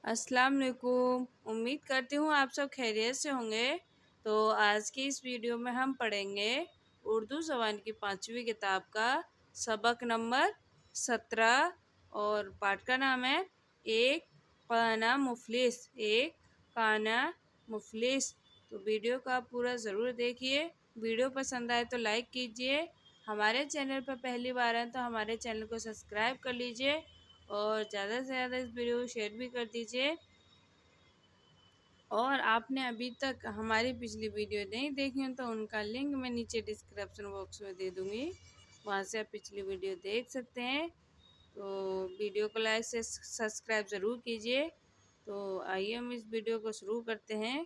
السلام علیکم، امید کرتی ہوں آپ سب خیریت سے ہوں گے۔ تو آج کی اس ویڈیو میں ہم پڑھیں گے اردو زبان کی 5ویں کتاب کا سبق نمبر 17 اور پارٹ کا نام ہے ایک کانا مفلس۔ ایک کانا مفلس۔ تو ویڈیو کا پورا ضرور دیکھیے، ویڈیو پسند آئے تو لائک کیجیے، ہمارے چینل پر پہلی بار ہیں تو ہمارے چینل کو سبسکرائب کر لیجیے اور زیادہ سے زیادہ اس ویڈیو کو شیئر بھی کر دیجیے۔ اور آپ نے ابھی تک ہماری پچھلی ویڈیو نہیں دیکھی ہیں تو ان کا لنک میں نیچے ڈسکرپشن باکس میں دے دوں گی، وہاں سے آپ پچھلی ویڈیو دیکھ سکتے ہیں۔ تو ویڈیو کو لائک سے سبسکرائب ضرور کیجیے۔ تو آئیے ہم اس ویڈیو کو شروع کرتے ہیں۔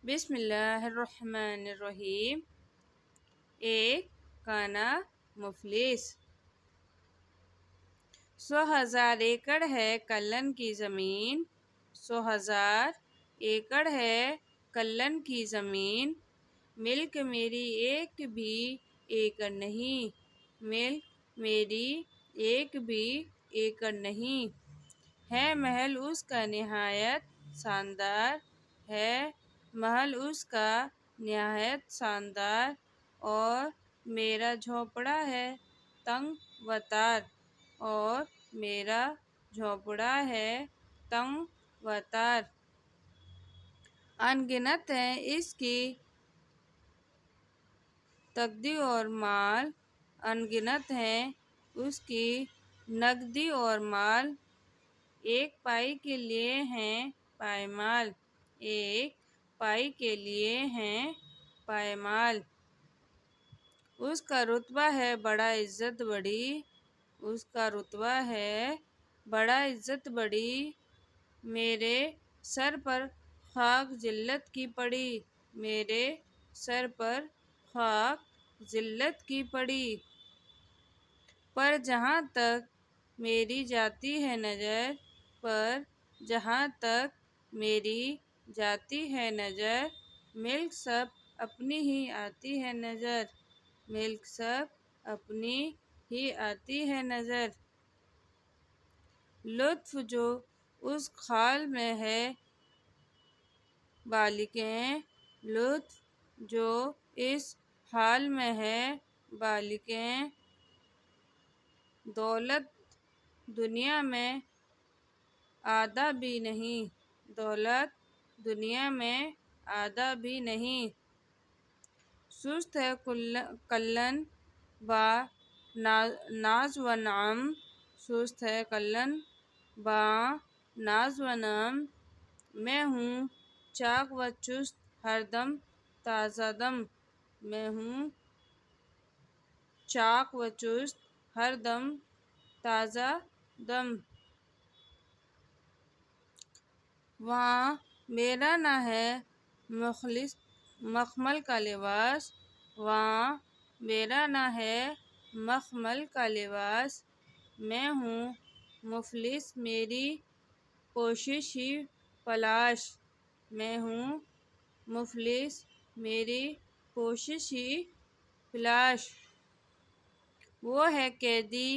بسم اللہ الرحمن الرحیم۔ ایک کانا مفلس۔ 100,000 ایکڑ ہے کلن کی زمین، 100,000 ایکڑ ہے کلن کی زمین، ملک میری ایک بھی ایکڑ نہیں، ملک میری ایک بھی ایکڑ نہیں، ہے محل اس کا نہایت شاندار، ہے محل اس کا نہایت شاندار، اور میرا جھونپڑا ہے تنگ و تار، اور میرا جھونپڑا ہے تنگ و تار، ان گنت ہیں اس کی نقدی اور مال، ان گنت ہیں اس کی نقدی اور مال، ایک پائی کے لیے ہیں پائمال، ایک پائی کے لیے ہیں پائمال، اس کا رتبہ ہے بڑا عزت بڑی، اس کا رتبہ ہے بڑا عزت بڑی، میرے سر پر خاک ذلت کی پڑی، میرے سر پر خاک ذلت کی پڑی، پر جہاں تک میری جاتی ہے نظر، پر جہاں تک میری جاتی ہے نظر، ملک سب اپنی ہی آتی ہے نظر، ملک سب اپنی ہی آتی ہے نظر، لطف جو اس خال میں ہے بالکیں، لطف جو اس حال میں ہے بالکیں، دولت دنیا میں آدھا بھی نہیں، دولت دنیا میں آدھا بھی نہیں، سست ہے کلن با ناز و نعم، سست ہے کلن با ناز و نعم، میں ہوں چاق و چست ہر دم تازہ دم، میں ہوں چاق و چست ہر دم تازہ دم، وہاں میرا نہ ہے مخمل کا لباس، وہاں میرا نہ ہے مخمل کا لباس، میں ہوں مفلس میری کوشش ہی فلاش، میں ہوں مفلس میری کوشش ہی فلاش، وہ ہے قیدی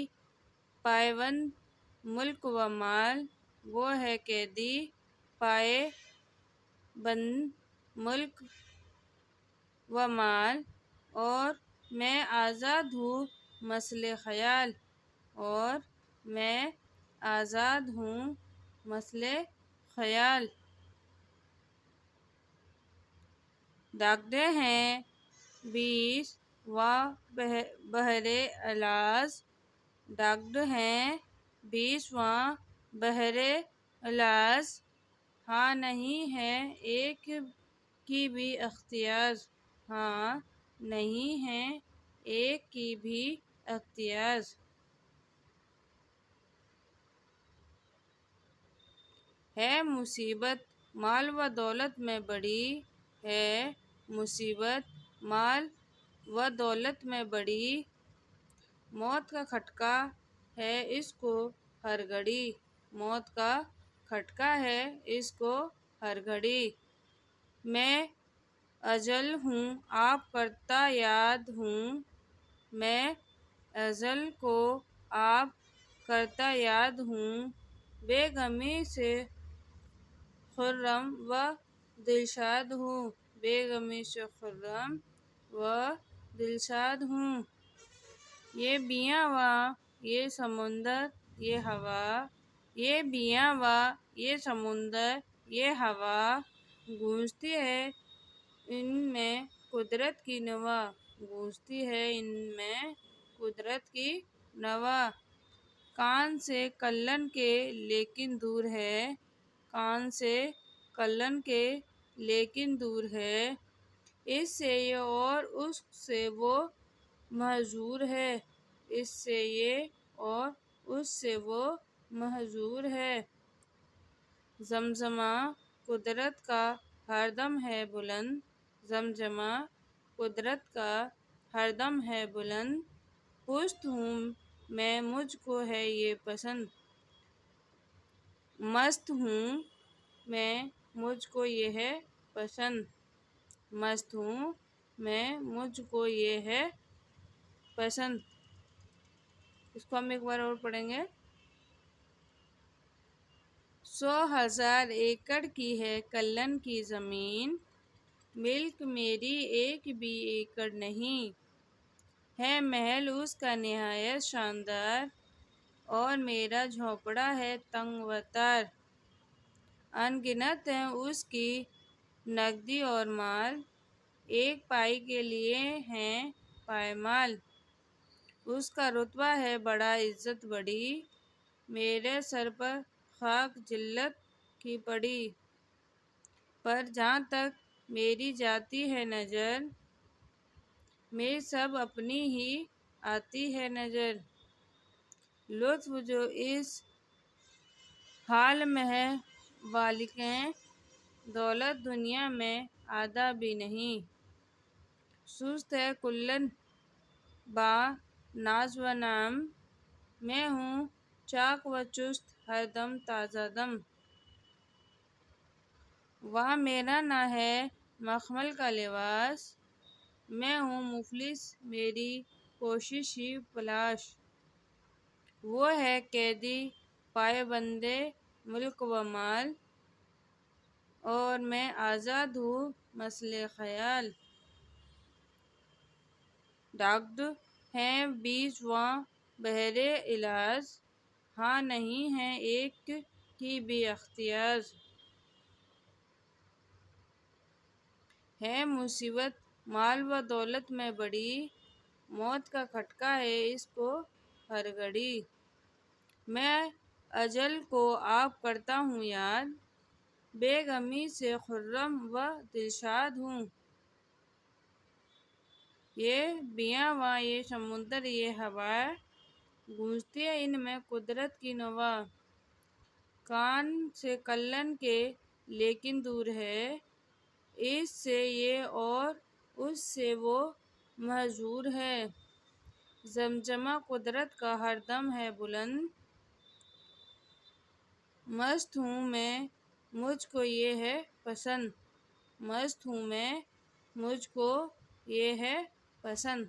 پائے بند ملک و مال، وہ ہے قیدی پائے بند ملک و مال، اور میں آزاد ہوں مسئلہ خیال، اور میں آزاد ہوں مسئلہ خیال، داغدے ہیں 20واں بحر الاز، داغد ہیں 20واں بحر الاز، ہاں نہیں ہے ایک کی بھی اختیاز، ہاں نہیں ہے ایک کی بھی اختیاز، ہے مصیبت مال و دولت میں بڑی، ہے مصیبت مال و دولت میں بڑی، موت کا کھٹکا ہے اس کو ہر گھڑی، موت کا کھٹکا ہے اس کو ہر گھڑی، میں اجل ہوں آپ کرتا یاد ہوں، میں ازل کو آپ کرتا یاد ہوں، بے غمی سے خرم و دلشاد ہوں، بے غمی سے خرم و دلشاد ہوں۔ یہ بیاں واں یہ سمندر یہ ہوا، یہ بیاں واں یہ سمندر یہ ہوا، گونجتی ہے ان میں قدرت کی نوا، گونجتی ہے ان میں قدرت کی نوا۔ کان سے کلن کے لیکن دور ہے، کان سے کلن کے لیکن دور ہے، اس سے یہ اور اس سے وہ محظور ہے، اس سے یہ اور اس سے وہ محظور ہے۔ زمزمہ قدرت کا ہر دم ہے بلند، زمزمہ قدرت کا ہر دم ہے بلند، پست ہوں میں مجھ کو ہے یہ پسند، مست ہوں میں مجھ کو یہ ہے پسند، مست ہوں میں مجھ کو یہ ہے پسند۔ اس کو ہم ایک بار اور پڑھیں گے۔ 100,000 ایکڑ کی ہے کلن کی زمین، ملک میری ایک بھی ایکڑ نہیں، ہے محل اس کا نہایت شاندار، اور میرا جھونپڑا ہے تنگ و تار، ان گنت ہیں اس کی نقدی اور مال، ایک پائی کے لیے ہیں پائمال، اس کا رتبہ ہے بڑا عزت بڑی، میرے سر پر خاک جلت کی پڑی، پر جہاں تک میری جاتی ہے نظر، میں سب اپنی ہی آتی ہے نظر، لطف جو اس حال میں ہے والکیں، دولت دنیا میں آدھا بھی نہیں، سست ہے کلن با ناز و نام، میں ہوں چاق و چست ہر دم تازہ دم، وہاں میرا نہ ہے مخمل کا لباس، میں ہوں مفلس میری کوشش ہی پلاس، وہ ہے قیدی پائے بند ملک و مال، اور میں آزاد ہوں مسئلہ خیال، ڈاگڈ ہیں بیچ واں بحر ایلاز، ہاں نہیں ہے ایک کی بھی اختیار، ہے مصیبت مال و دولت میں بڑی، موت کا کھٹکا ہے اس کو ہر گھڑی، میں اجل کو اب کرتا ہوں یاد، بے غمی سے خرم و دلشاد ہوں، یہ بیاں واں یہ سمندر یہ ہوا، گونجتی ہے ان میں قدرت کی نوا، کان سے کلن کے لیکن دور ہے، اس سے یہ اور اس سے وہ محظور ہے، زمزمہ قدرت کا ہر دم ہے بلند، مست ہوں میں مجھ کو یہ ہے پسند، مست ہوں میں مجھ کو یہ ہے پسند۔